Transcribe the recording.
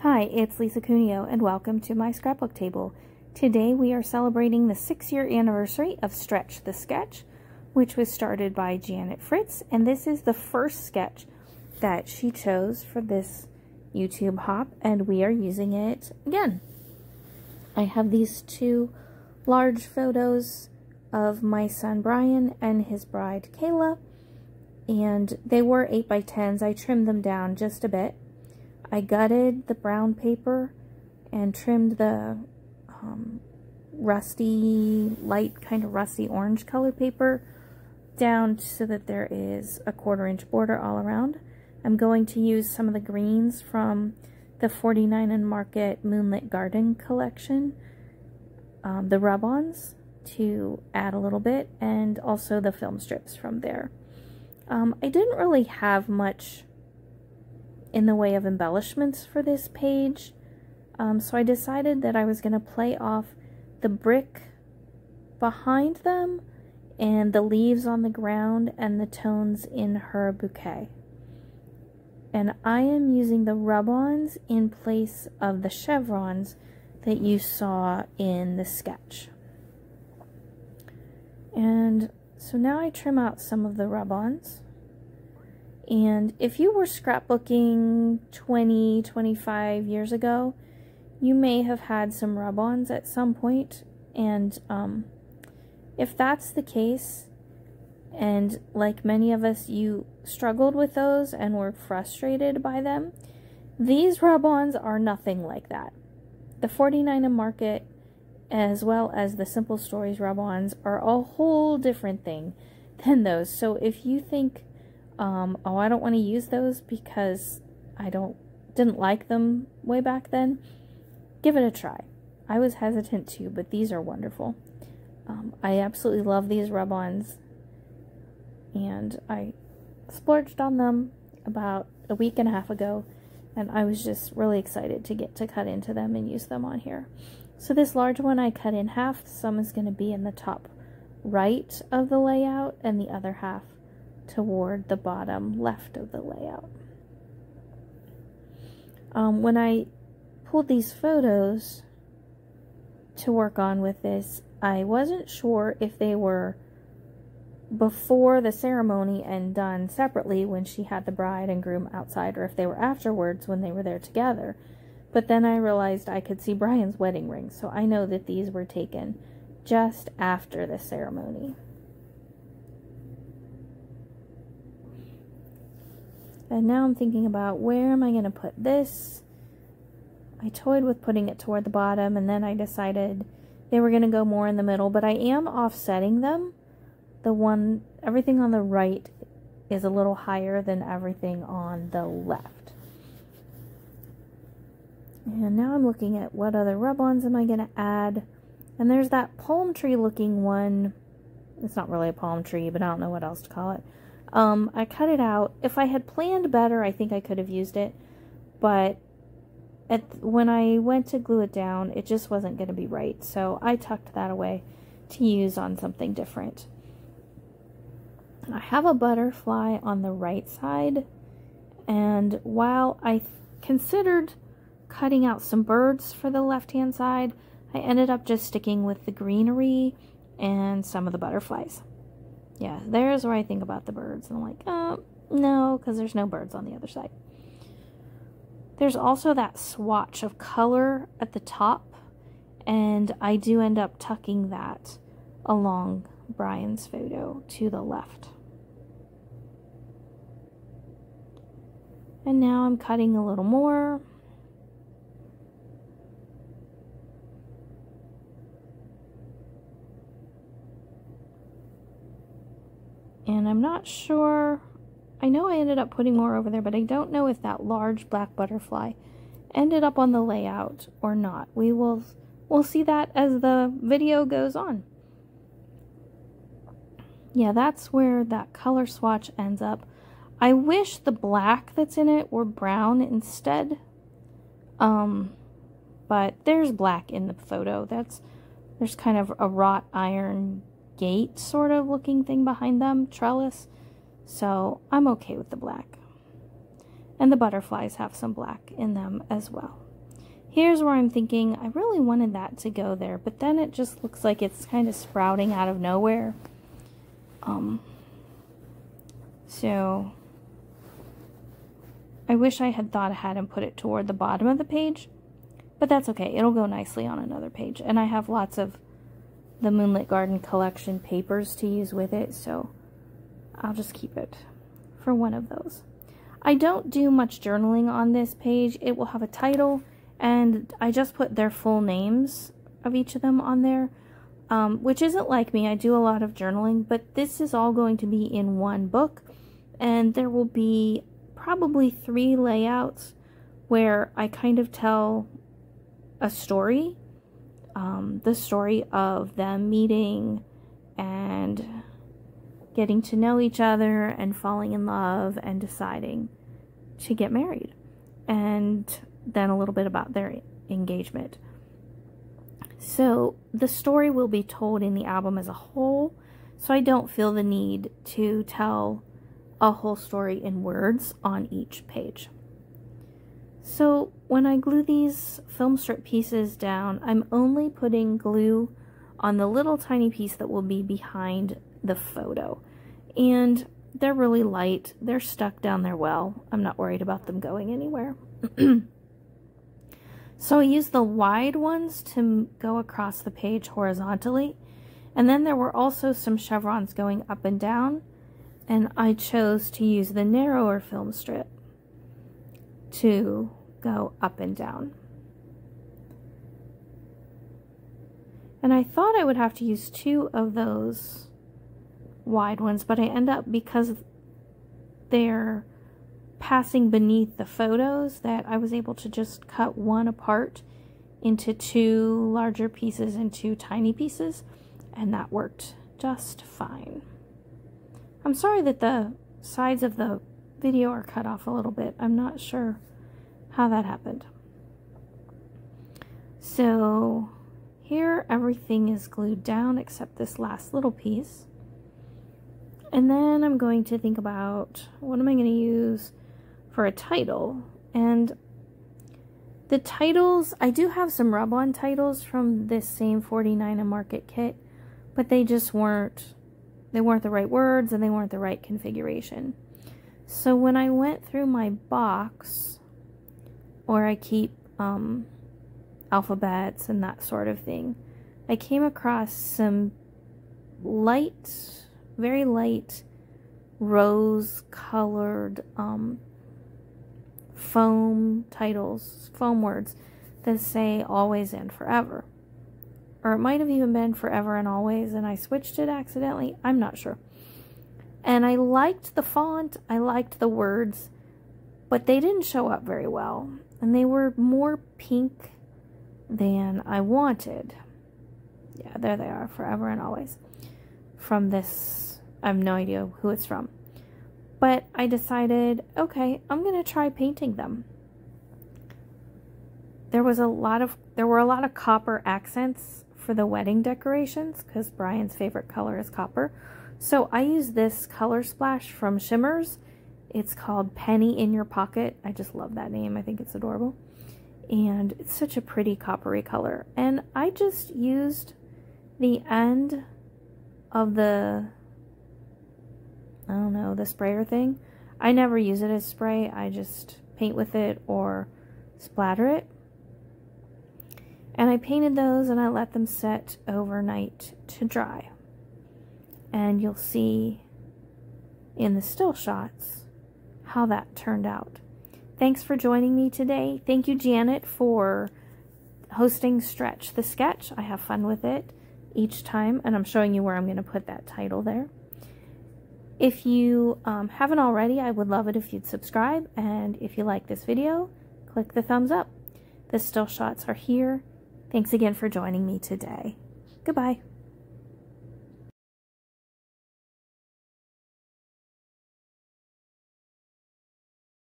Hi, it's Lisa Cuneo and welcome to my scrapbook table. Today we are celebrating the 6-year anniversary of Stretch the Sketch, which was started by Janet Fritz, and this is the first sketch that she chose for this YouTube hop, and we are using it again. I have these two large photos of my son Brian and his bride Kayla, and they were 8x10s. I trimmed them down just a bit. I gutted the brown paper and trimmed the kind of rusty orange color paper down so that there is a 1/4 inch border all around. I'm going to use some of the greens from the 49 & Market Moonlit Garden collection, the rub-ons, to add a little bit, and also the film strips from there. I didn't really have much in the way of embellishments for this page, so I decided that I was going to play off the brick behind them and the leaves on the ground and the tones in her bouquet. And I am using the rub-ons in place of the chevrons that you saw in the sketch. And so now I trim out some of the rub-ons. And if you were scrapbooking 25 years ago, you may have had some rub-ons at some point. And if that's the case, and like many of us, you struggled with those and were frustrated by them, these rub-ons are nothing like that. The 49 & Market, as well as the Simple Stories rub-ons, are a whole different thing than those. So if you think, oh, I don't want to use those because I didn't like them way back then, give it a try. I was hesitant too, but these are wonderful. I absolutely love these rub-ons, and I splurged on them about a week and a half ago, and I was just really excited to get to cut into them and use them on here. So this large one I cut in half. Some is going to be in the top right of the layout, and the other half toward the bottom left of the layout. When I pulled these photos to work on with this, I wasn't sure if they were before the ceremony and done separately when she had the bride and groom outside, or if they were afterwards when they were there together. But then I realized I could see Brian's wedding ring, so I know that these were taken just after the ceremony. And now I'm thinking about, where am I going to put this? I toyed with putting it toward the bottom, and then I decided they were going to go more in the middle, but I am offsetting them. Everything on the right is a little higher than everything on the left. And now I'm looking at what other rub-ons am I going to add. And there's that palm tree looking one. It's not really a palm tree, but I don't know what else to call it. I cut it out. If I had planned better, I think I could have used it. But when I went to glue it down, it just wasn't going to be right. So I tucked that away to use on something different. I have a butterfly on the right side. And while I considered cutting out some birds for the left-hand side, I ended up just sticking with the greenery and some of the butterflies. Yeah, there's where I think about the birds. And I'm like, no, because there's no birds on the other side. There's also that swatch of color at the top, and I do end up tucking that along Brian's photo to the left. And now I'm cutting a little more. And I'm not sure, I know I ended up putting more over there, but I don't know if that large black butterfly ended up on the layout or not. We'll see that as the video goes on. Yeah, that's where that color swatch ends up. I wish the black that's in it were brown instead. But there's black in the photo. There's kind of a wrought iron gate sort of looking thing behind them, trellis. So I'm okay with the black. And the butterflies have some black in them as well. Here's where I'm thinking I really wanted that to go there, but then it just looks like it's kind of sprouting out of nowhere. So I wish I had thought ahead and put it toward the bottom of the page, but that's okay. It'll go nicely on another page. And I have lots of the Moonlit Garden collection papers to use with it, so I'll just keep it for one of those. I don't do much journaling on this page. It will have a title, and I just put their full names of each of them on there, which isn't like me. I do a lot of journaling, but this is all going to be in one book, and there will be probably 3 layouts where I kind of tell a story, the story of them meeting and getting to know each other and falling in love and deciding to get married, and then a little bit about their engagement. So the story will be told in the album as a whole, so I don't feel the need to tell a whole story in words on each page. So when I glue these film strip pieces down, I'm only putting glue on the little tiny piece that will be behind the photo. And they're really light. They're stuck down there well. I'm not worried about them going anywhere. So I used the wide ones to go across the page horizontally. And then there were also some chevrons going up and down. And I chose to use the narrower film strip to go up and down. And I thought I would have to use 2 of those wide ones, but I end up, because they're passing beneath the photos, that I was able to just cut one apart into 2 larger pieces and 2 tiny pieces, and that worked just fine. I'm sorry that the sides of the video are cut off a little bit. I'm not sure how that happened. So here everything is glued down except this last little piece. And then I'm going to think about what am I going to use for a title. And the titles, I do have some rub-on titles from this same 49 and Market kit, but they just weren't the right words and they weren't the right configuration. So when I went through my box, or I keep alphabets and that sort of thing, I came across some light, very light rose colored foam titles, foam words that say always and forever. Or it might have even been forever and always, and I switched it accidentally. I'm not sure. And I liked the font, I liked the words, but they didn't show up very well. And they were more pink than I wanted. Yeah, there they are, forever and always. From this, I have no idea who it's from. But I decided, okay, I'm going to try painting them. There were a lot of copper accents for the wedding decorations, because Brian's favorite color is copper. So I used this color splash from Shimmers. It's called Penny in Your Pocket. I just love that name. I think it's adorable. And it's such a pretty coppery color. And I just used the end of the, I don't know, the sprayer thing. I never use it as spray. I just paint with it or splatter it. And I painted those and I let them set overnight to dry. And you'll see in the still shots how that turned out. Thanks for joining me today. Thank you, Janet, for hosting Stretch the Sketch. I have fun with it each time, and I'm showing you where I'm going to put that title there. If you haven't already, I would love it if you'd subscribe, and if you like this video, click the thumbs up. The still shots are here. Thanks again for joining me today. Goodbye.